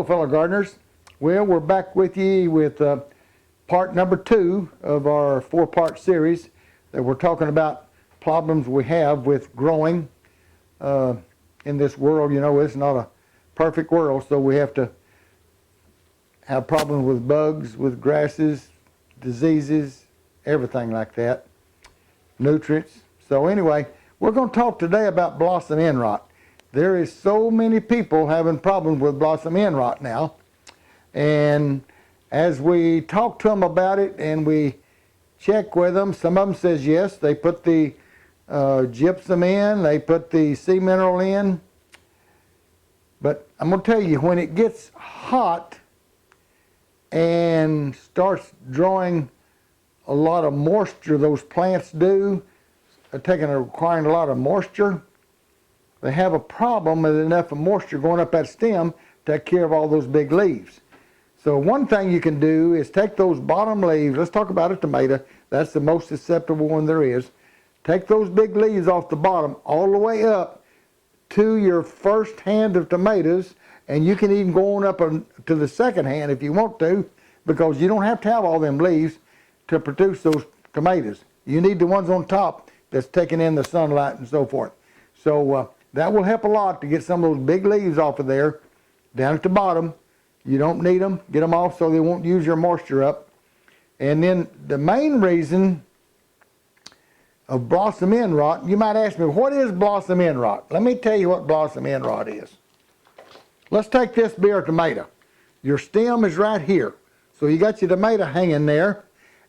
fellow gardeners. Well, we're back with you with part number 2 of our 4-part series that we're talking about problems we have with growing in this world. You know, it's not a perfect world, so we have to have problems with bugs, with grasses, diseases, everything like that, nutrients. So anyway, we're going to talk today about blossom end rot. There is so many people having problems with blossom end rot now, and as we talk to them about it and we check with them, some of them says yes, they put the gypsum in, they put the sea mineral in, but I'm going to tell you, when it gets hot and starts drawing a lot of moisture, those plants do, requiring a lot of moisture, they have a problem with enough of moisture going up that stem to take care of all those big leaves. So one thing you can do is take those bottom leaves, let's talk about a tomato, that's the most susceptible one there is. Take those big leaves off the bottom all the way up to your first hand of tomatoes, and you can even go on up to the second hand if you want to, because you don't have to have all them leaves to produce those tomatoes. You need the ones on top that's taking in the sunlight and so forth. So that will help a lot to get some of those big leaves off of there, down at the bottom. You don't need them. Get them off so they won't use your moisture up. And then the main reason of blossom end rot, you might ask me, what is blossom end rot? Let me tell you what blossom end rot is. Let's take this beer tomato. Your stem is right here. So you got your tomato hanging there,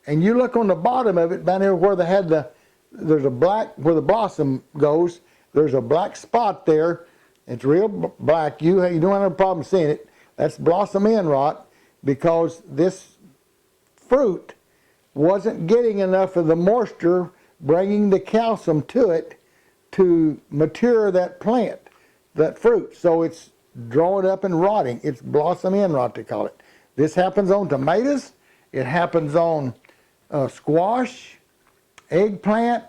and you look on the bottom of it down here where there's a black, where the blossom goes, there's a black spot there. It's real black. You don't have a problem seeing it. That's blossom end rot, because this fruit wasn't getting enough of the moisture, bringing the calcium to it to mature that plant, that fruit. So it's drawing up and rotting. It's blossom end rot, they call it. This happens on tomatoes. It happens on squash, eggplant.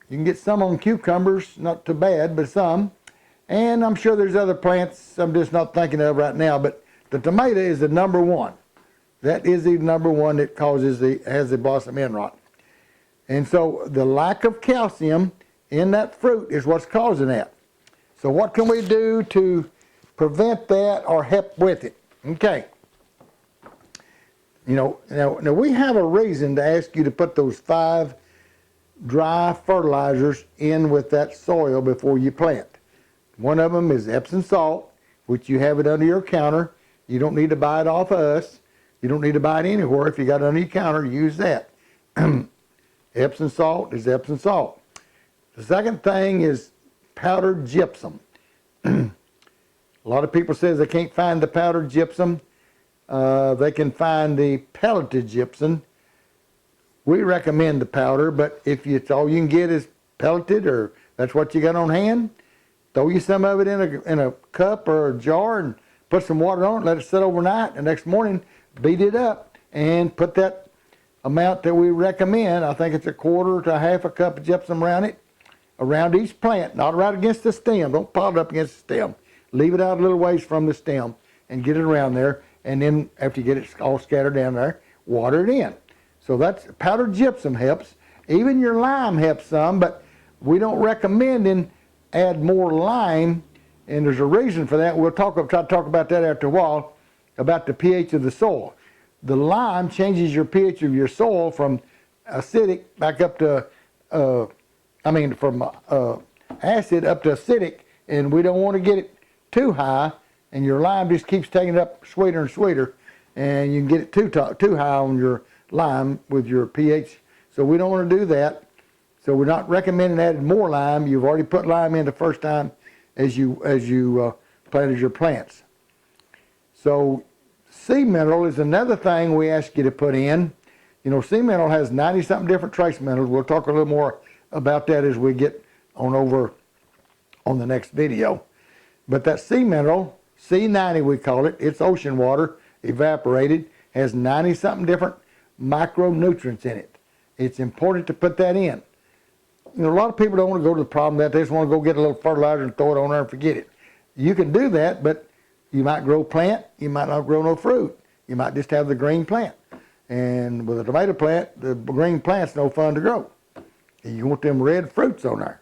You can get some on cucumbers, not too bad, but some. And I'm sure there's other plants I'm just not thinking of right now, but the tomato is the number one. That is the number one that has the blossom end rot. And so the lack of calcium in that fruit is what's causing that. So what can we do to prevent that or help with it? Okay. You know, now we have a reason to ask you to put those 5 dry fertilizers in with that soil before you plant. One of them is Epsom salt, which you have it under your counter. You don't need to buy it off of us. You don't need to buy it anywhere. If you got it under your counter, use that. Epsom salt is Epsom salt. The second thing is powdered gypsum. A lot of people say they can't find the powdered gypsum. They can find the pelleted gypsum. We recommend the powder, but if it's all you can get is pelleted, or that's what you got on hand, throw you some of it in a cup or a jar and put some water on it, let it sit overnight, and next morning beat it up and put that amount that we recommend. I think it's 1/4 to 1/2 a cup of gypsum around it, around each plant, not right against the stem. Don't pile it up against the stem. Leave it out a little ways from the stem and get it around there, and then after you get it all scattered down there, water it in. So that's powdered gypsum helps. Even your lime helps some, but we don't recommend add more lime, and there's a reason for that. We'll try to talk about that after a while, about the pH of the soil. The lime changes your pH of your soil from acidic back up to, from acid up to acidic, and we don't want to get it too high, and your lime just keeps taking it up sweeter and sweeter, and you can get it too high on your lime with your pH. So we don't want to do that. So we're not recommending adding more lime. You've already put lime in the first time as you planted your plants. So sea mineral is another thing we ask you to put in. You know, sea mineral has 90-something different trace minerals. We'll talk a little more about that as we get on over on the next video. But that sea mineral, C90 we call it, it's ocean water, evaporated, has 90-something different micronutrients in it. It's important to put that in. You know, a lot of people don't want to go to the problem that they just want to go get a little fertilizer and throw it on there and forget it. You can do that, but You might grow plant, you might not grow no fruit. You might just have the green plant. And with a tomato plant, the green plant's no fun to grow. You want them red fruits on there.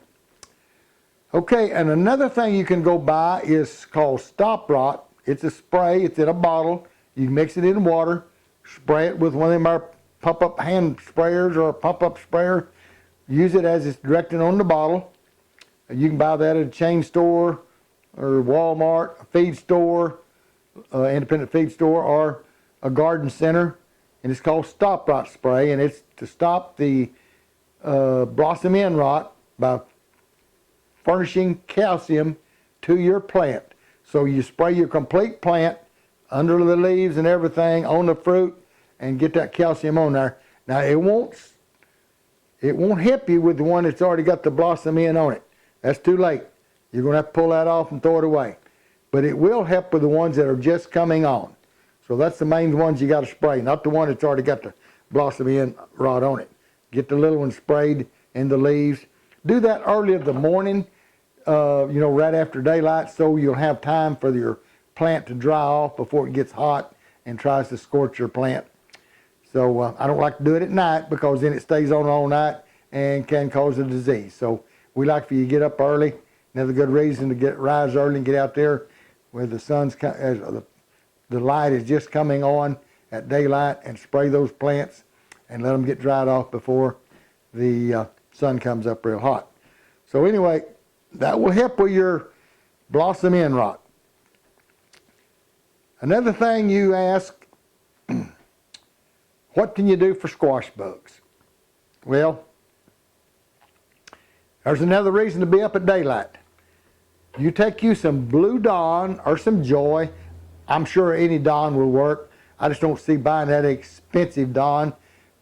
Okay, and another thing you can go buy is called Stop Rot. It's a spray, it's in a bottle. You mix it in water, spray it with one of them our pump-up hand sprayers or a pump-up sprayer. Use it as it's directed on the bottle. You can buy that at a chain store or Walmart, a feed store, independent feed store, or a garden center. And it's called Stop Rot spray, and it's to stop the blossom end rot by furnishing calcium to your plant. So you spray your complete plant under the leaves and everything, on the fruit, and get that calcium on there. Now it won't help you with the one that's already got the blossom end on it. That's too late. You're going to have to pull that off and throw it away. But it will help with the ones that are just coming on. So that's the main ones you got to spray, not the one that's already got the blossom end rot on it. Get the little one sprayed in the leaves. Do that early in the morning, right after daylight, so you'll have time for your plant to dry off before it gets hot and tries to scorch your plant. So I don't like to do it at night because then it stays on all night and can cause a disease. So we like for you to get up early. Another good reason to rise early and get out there where the the light is just coming on at daylight, and spray those plants and let them get dried off before the sun comes up real hot. So anyway, that will help with your blossom end rot. Another thing you ask, what can you do for squash bugs? Well, there's another reason to be up at daylight. You take you some Blue Dawn or some Joy. I'm sure any Dawn will work. I just don't see buying that expensive Dawn.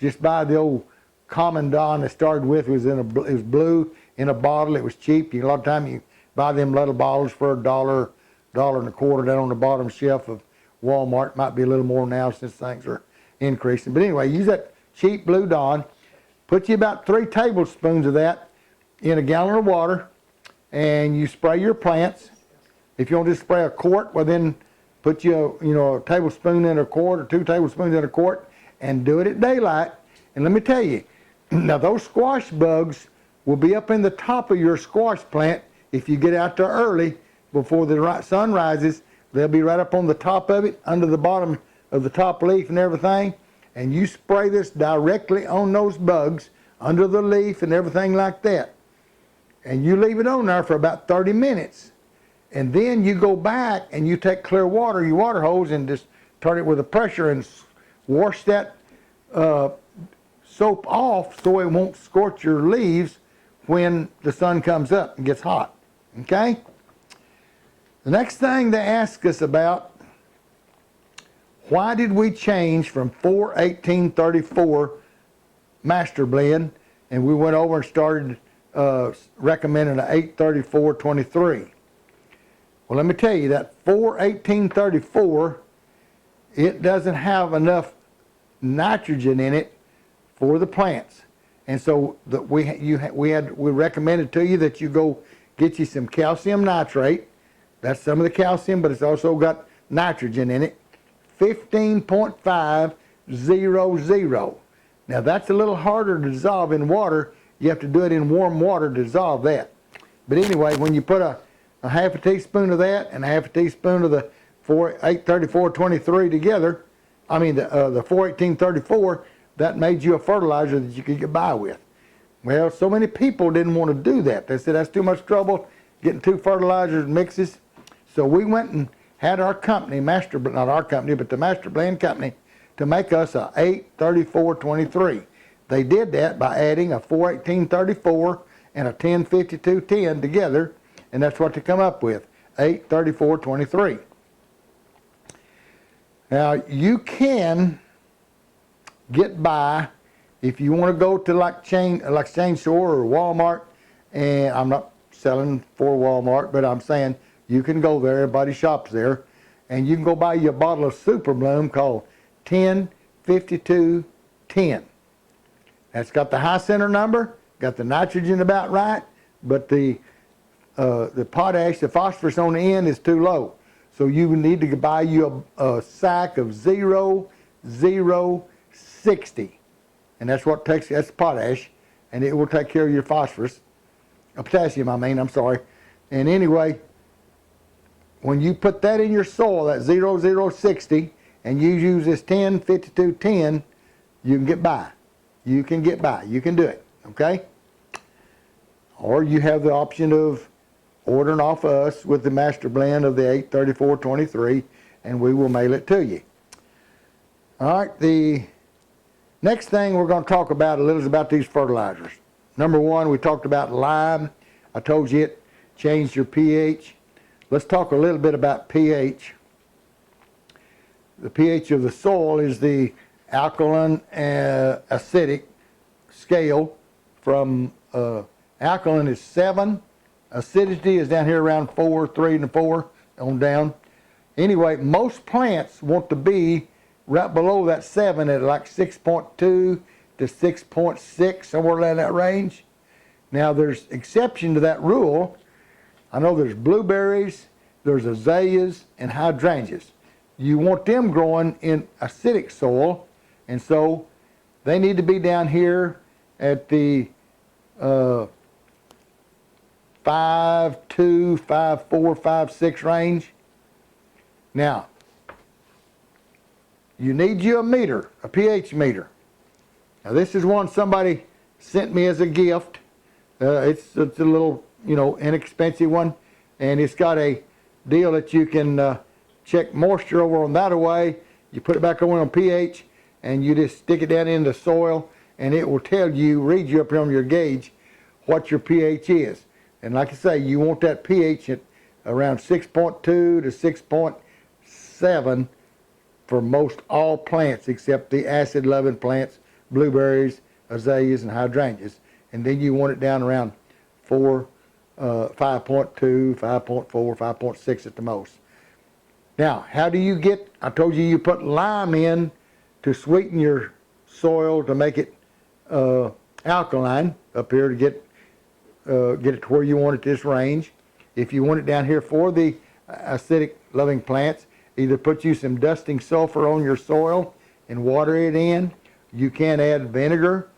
Just buy the old common Dawn that started with. It was blue in a bottle. It was cheap. A lot of times you buy them little bottles for $1, $1.25 down on the bottom shelf of Walmart. Might be a little more now since things are increasing. But anyway, use that cheap Blue Dawn. Put you about 3 tablespoons of that in a gallon of water, and you spray your plants. If you want to just spray a quart, well then put a tablespoon in a quart or 2 tablespoons in a quart, and do it at daylight. And let me tell you, now those squash bugs will be up in the top of your squash plant if you get out there early before the sun rises. They'll be right up on the top of it, under the bottom of the top leaf and everything. And you spray this directly on those bugs, under the leaf and everything like that. And you leave it on there for about 30 minutes. And then you go back and you take clear water, your water hose, and just turn it with a pressure and wash that soap off so it won't scorch your leaves when the sun comes up and gets hot. Okay? The next thing they ask us about, why did we change from 4-18-34 master blend and we went over and started recommending an 8-34-23? Well, let me tell you, that 4-18-34, it doesn't have enough nitrogen in it for the plants. And so we recommended to you that you go get you some calcium nitrate. That's some of the calcium, but it's also got nitrogen in it. 15.500. Now that's a little harder to dissolve in water. You have to do it in warm water to dissolve that. But anyway, when you put a half a teaspoon of that and a half a teaspoon of the 8-34-23 together, the 4-18-34, that made you a fertilizer that you could get by with. Well, so many people didn't want to do that. They said that's too much trouble getting 2 fertilizers mixes. So we went and had our company, not our company, but the Master Blend Company, to make us a 8-34-23. They did that by adding a 4-18-34 and a 10-52-10 together, and that's what they come up with, 8-34-23. Now you can get by if you want to go to like chain store or Walmart, and I'm not selling for Walmart, but I'm saying you can go there, everybody shops there, and you can go buy you a bottle of Super Bloom called 10-52-10. That's got the high center number, got the nitrogen about right, but the potash, the phosphorus on the end is too low. So you need to buy you a sack of 0,060. And that's what takes, that's potash, and it will take care of your phosphorus. Potassium, I'm sorry. And anyway, when you put that in your soil, that 0,060, and you use this 10-52-10, you can get by. You can get by. You can do it, okay? Or you have the option of ordering off us with the master blend of the 83423, and we will mail it to you. All right, the next thing we're going to talk about a little is about these fertilizers. Number one, we talked about lime. I told you it changed your pH. Let's talk a little bit about pH. The pH of the soil is the alkaline and acidic scale. From alkaline is 7. Acidity is down here around 4, 3 and 4 on down. Anyway, most plants want to be right below that 7 at like 6.2 to 6.6, somewhere in that range. Now there's exception to that rule. I know there's blueberries, there's azaleas, and hydrangeas. You want them growing in acidic soil, and so they need to be down here at the 5.2, 5.4, 5.6 range. Now, you need you a meter, a pH meter. Now this is one somebody sent me as a gift. It's a little, inexpensive one, and it's got a deal that you can check moisture over on that away. You put it back over on pH, and you just stick it down in the soil, and it will tell you, read you up here on your gauge, what your pH is. And like I say, you want that pH at around 6.2 to 6.7 for most all plants except the acid-loving plants, blueberries, azaleas, and hydrangeas. And then you want it down around 5.2, 5.4, 5.6 at the most. Now, how do you get, I told you put lime in to sweeten your soil to make it alkaline up here to get it to where you want it this range. If you want it down here for the acidic loving plants, either put you some dusting sulfur on your soil and water it in. You can add vinegar.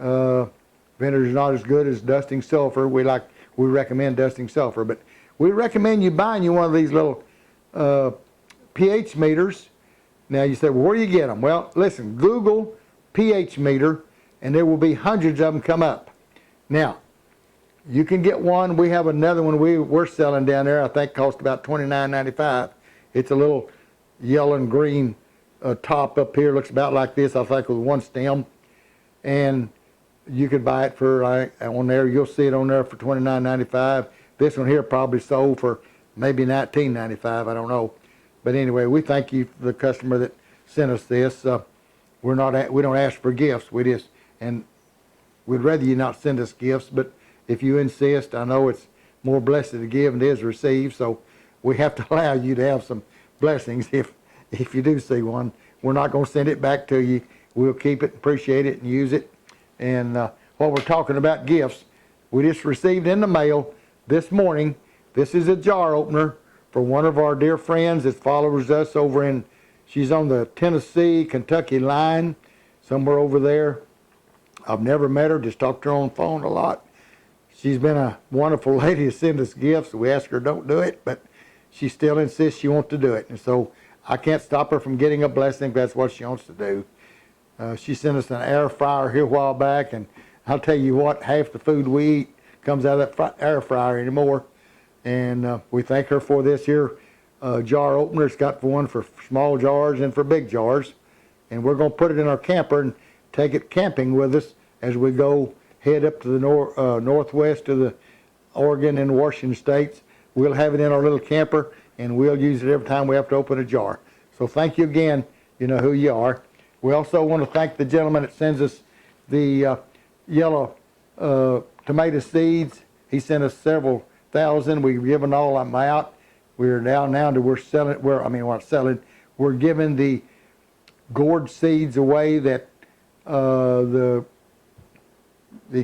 Vinegar is not as good as dusting sulfur. We recommend dusting sulfur, but we recommend you buying you one of these little pH meters. Now you say, well, where do you get them? Well, listen, Google pH meter, and there will be hundreds of them come up. Now, you can get one. We have another one we're selling down there. I think cost about $29.95. It's a little yellow and green top up here. Looks about like this, I think, with one stem. And you could buy it for, on there, you'll see it on there for $29.95. This one here probably sold for maybe $19.95. I don't know. But anyway, we thank you for the customer that sent us this. We don't ask for gifts. And we'd rather you not send us gifts, but if you insist, I know it's more blessed to give than it is to receive, so we have to allow you to have some blessings if you do see one. We're not going to send it back to you. We'll keep it, appreciate it, and use it. And while we're talking about gifts, we just received in the mail this morning, this is a jar opener for one of our dear friends that follows us over in, she's on the Tennessee-Kentucky line, somewhere over there. I've never met her, just talked to her on the phone a lot. She's been a wonderful lady to send us gifts. We ask her don't do it, but she still insists she wants to do it. And so I can't stop her from getting a blessing if that's what she wants to do. She sent us an air fryer here a while back, and I'll tell you what, half the food we eat comes out of that air fryer anymore. And we thank her for this here jar opener. It's got one for small jars and for big jars. And we're going to put it in our camper and take it camping with us as we go head up to the northwest of the Oregon and Washington states. We'll have it in our little camper, and we'll use it every time we have to open a jar. So thank you again. You know who you are. We also want to thank the gentleman that sends us the yellow tomato seeds. He sent us several thousand. We've given all of them out. We're now to we're selling. We're giving the gourd seeds away that the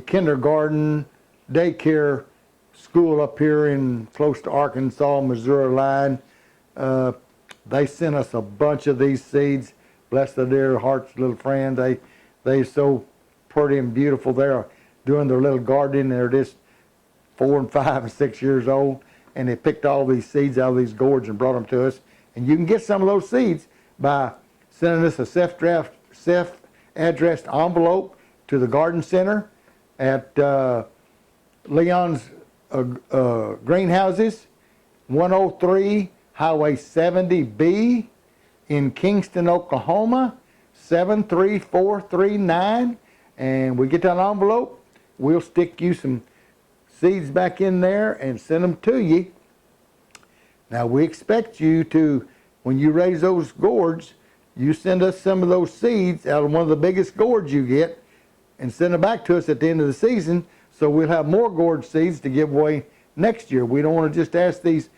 kindergarten daycare school up here in close to Arkansas, Missouri line They sent us a bunch of these seeds. Bless their dear hearts, little friend. They're so pretty and beautiful. They're doing their little gardening. They're just 4 and 5 and 6 years old, and they picked all these seeds out of these gourds and brought them to us. And you can get some of those seeds by sending us a self-addressed envelope to the garden center at Leon's Greenhouses, 103 Highway 70B in Kingston, Oklahoma, 73439. And we get that envelope, we'll stick you some seeds back in there and send them to you. Now we expect you to, when you raise those gourds, you send us some of those seeds out of one of the biggest gourds you get and send them back to us at the end of the season, so we'll have more gourd seeds to give away next year. We don't want to just ask these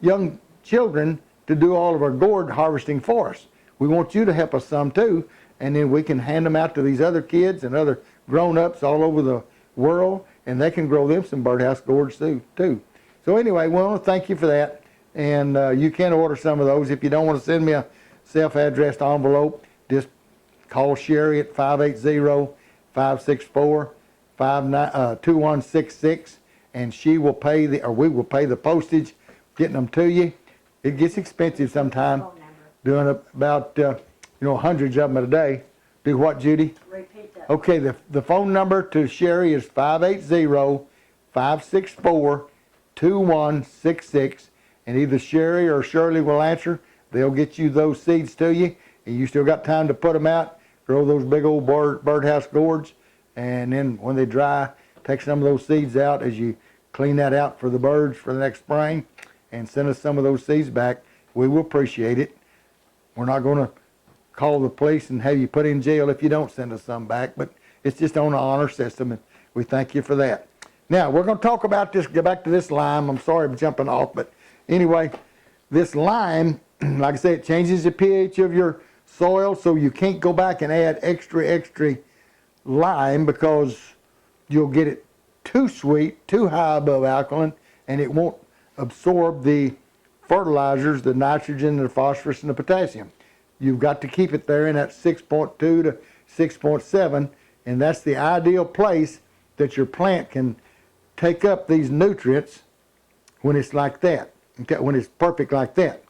young children to do all of our gourd harvesting for us. We want you to help us some too, and then we can hand them out to these other kids and other grown-ups all over the world, and they can grow them some birdhouse gourds too. So anyway, we want to thank you for that, and you can order some of those. If you don't want to send me a self-addressed envelope, just call Sherry at 580-564-2166, and she will pay we will pay the postage getting them to you. It gets expensive sometimes, doing about hundreds of them a day. Do what, Judy? Repeat that. Okay, the phone number to Sherry is 580-564-2166, and either Sherry or Shirley will answer. They'll get you those seeds to you, and you still got time to put them out, grow those big old birdhouse gourds, and then when they dry, take some of those seeds out as you clean that out for the birds for the next spring, and send us some of those seeds back. We will appreciate it. We're not going to call the police and have you put in jail if you don't send us some back, but it's just on the honor system, and we thank you for that. Now, we're going to talk about this, go back to this lime. I'm sorry I'm jumping off, but anyway, this lime, like I said, it changes the pH of your soil, so you can't go back and add extra lime because you'll get it too sweet, too high above alkaline, and it won't absorb the fertilizers, the nitrogen, the phosphorus, and the potassium. You've got to keep it there in that 6.2 to 6.7, and that's the ideal place that your plant can take up these nutrients when it's like that, when it's perfect like that.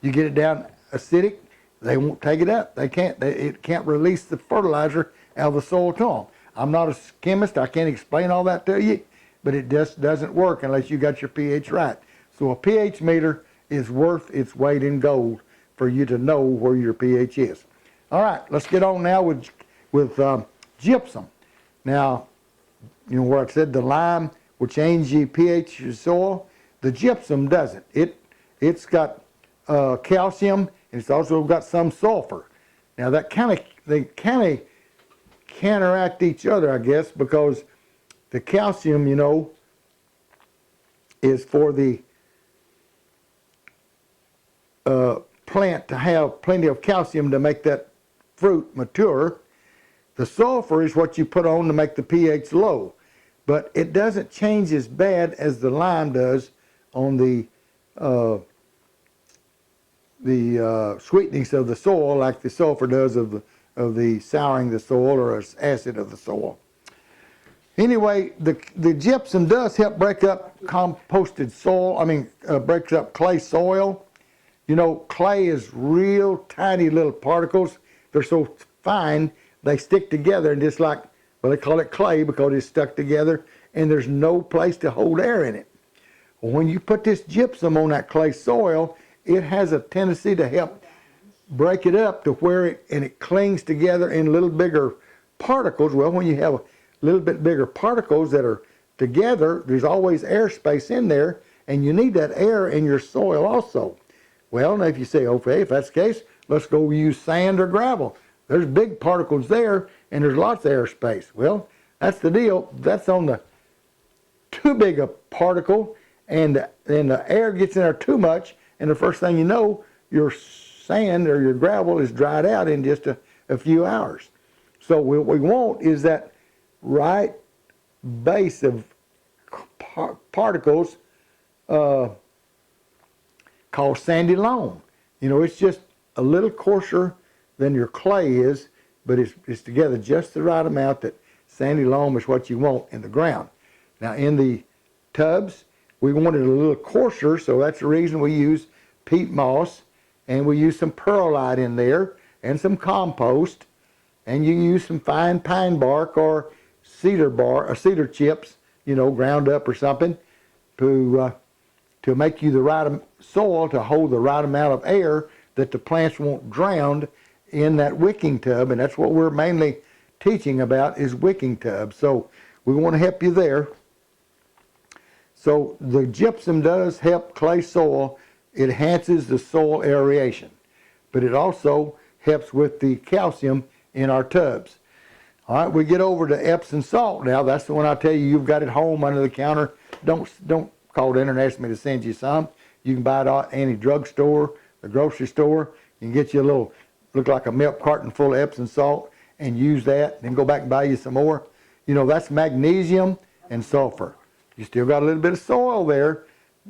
You get it down acidic, they won't take it up. They can't. It can't release the fertilizer out of the soil to them. I'm not a chemist. I can't explain all that to you, but it just doesn't work unless you got your pH right. So a pH meter is worth its weight in gold for you to know where your pH is. All right, let's get on now with gypsum. Now, you know where I said the lime will change the pH of your soil. The gypsum doesn't. It's got calcium, and it's also got some sulfur. Now they kind of counteract each other, I guess, because the calcium, is for the plant to have plenty of calcium to make that fruit mature. The sulfur is what you put on to make the pH low, but it doesn't change as bad as the lime does on the sweetness of the soil, like the sulfur does of the souring the soil or acid of the soil. Anyway, the gypsum does help break up composted soil. Breaks up clay soil. Clay is real tiny little particles. They're so fine, they stick together and just like, well, they call it clay because it's stuck together and there's no place to hold air in it. When you put this gypsum on that clay soil, it has a tendency to help break it up to where it clings together in little bigger particles. Well, when you have a little bit bigger particles that are together, there's always air space in there, and you need that air in your soil also. Well, now if you say, okay, if that's the case, let's go use sand or gravel. There's big particles there, and there's lots of air space. Well, that's the deal. That's on the too big a particle, and then the air gets in there too much, and the first thing you know, your sand or your gravel is dried out in just a few hours. So what we want is that right base of particles called sandy loam. You know, it's just a little coarser than your clay is, but it's together just the right amount that sandy loam is what you want in the ground. Now in the tubs, we want it a little coarser, so that's the reason we use peat moss, and we use some perlite in there and some compost, and you use some fine pine bark or cedar chips, you know, ground up or something to make you the right soil to hold the right amount of air that the plants won't drown in that wicking tub. And that's what we're mainly teaching about, is wicking tubs. So we want to help you there. So the gypsum does help clay soil. It enhances the soil aeration, but it also helps with the calcium in our tubs. All right, we get over to Epsom salt now. That's the one I tell you, you've got it home under the counter. Don't call the internet for me to send you some. You can buy it at any drugstore, the grocery store. You can get you a little, look like a milk carton full of Epsom salt, and use that, then go back and buy you some more. You know, that's magnesium and sulfur. You still got a little bit of soil there,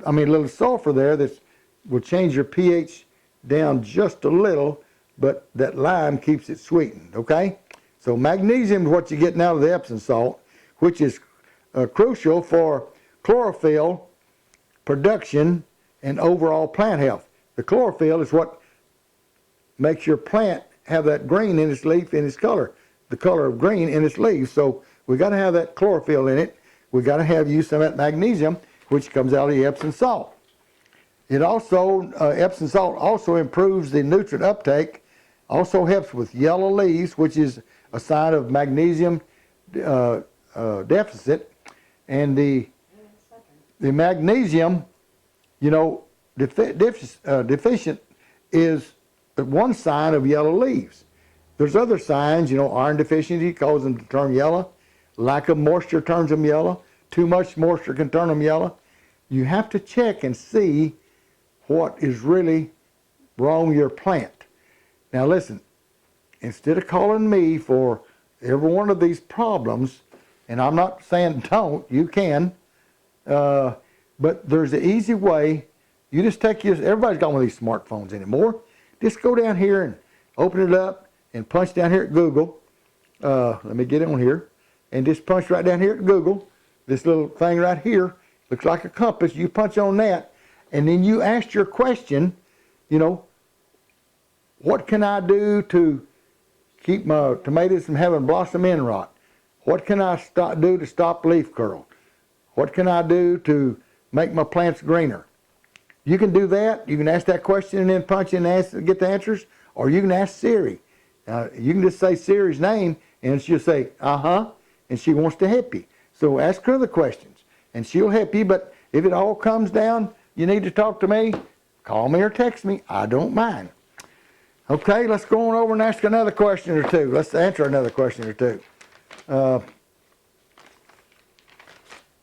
a little sulfur there that will change your pH down just a little, but that lime keeps it sweetened, okay? So magnesium is what you're getting out of the Epsom salt, which is crucial for chlorophyll production and overall plant health. The chlorophyll is what makes your plant have that green in its leaf, in its color, the color of green in its leaves. So we got to have that chlorophyll in it. We got to have use some of that magnesium, which comes out of the Epsom salt. It also, Epsom salt also improves the nutrient uptake, also helps with yellow leaves, which is a sign of magnesium deficit. And the magnesium, you know, deficient is one sign of yellow leaves. There's other signs, you know, iron deficiency causes them to turn yellow. Lack of moisture turns them yellow. Too much moisture can turn them yellow. You have to check and see what is really wrong with your plant. Now listen, instead of calling me for every one of these problems, and I'm not saying don't, you can, but there's an easy way. You just take everybody's got one of these smartphones anymore. Just go down here and open it up and punch down here at Google. Let me get on here. And just punch right down here at Google. This little thing right here looks like a compass. You punch on that, and then you ask your question, you know, what can I do to keep my tomatoes from having blossom end rot? What can I do to stop leaf curl? What can I do to make my plants greener? You can do that. You can ask that question and then punch in and get the answers, or you can ask Siri. You can just say Siri's name, and she'll say, uh-huh, and she wants to help you. So ask her the questions, and she'll help you. But if it all comes down, you need to talk to me, call me or text me. I don't mind. Okay, let's go on over and ask another question or two. Let's answer another question or two. All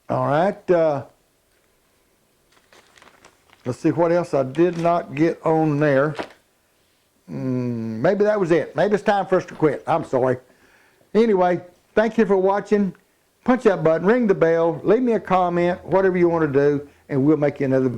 right. Let's see what else I did not get on there. Maybe that was it. Maybe it's time for us to quit. I'm sorry. Anyway, thank you for watching. Punch that button, ring the bell, leave me a comment, whatever you want to do, and we'll make you another video.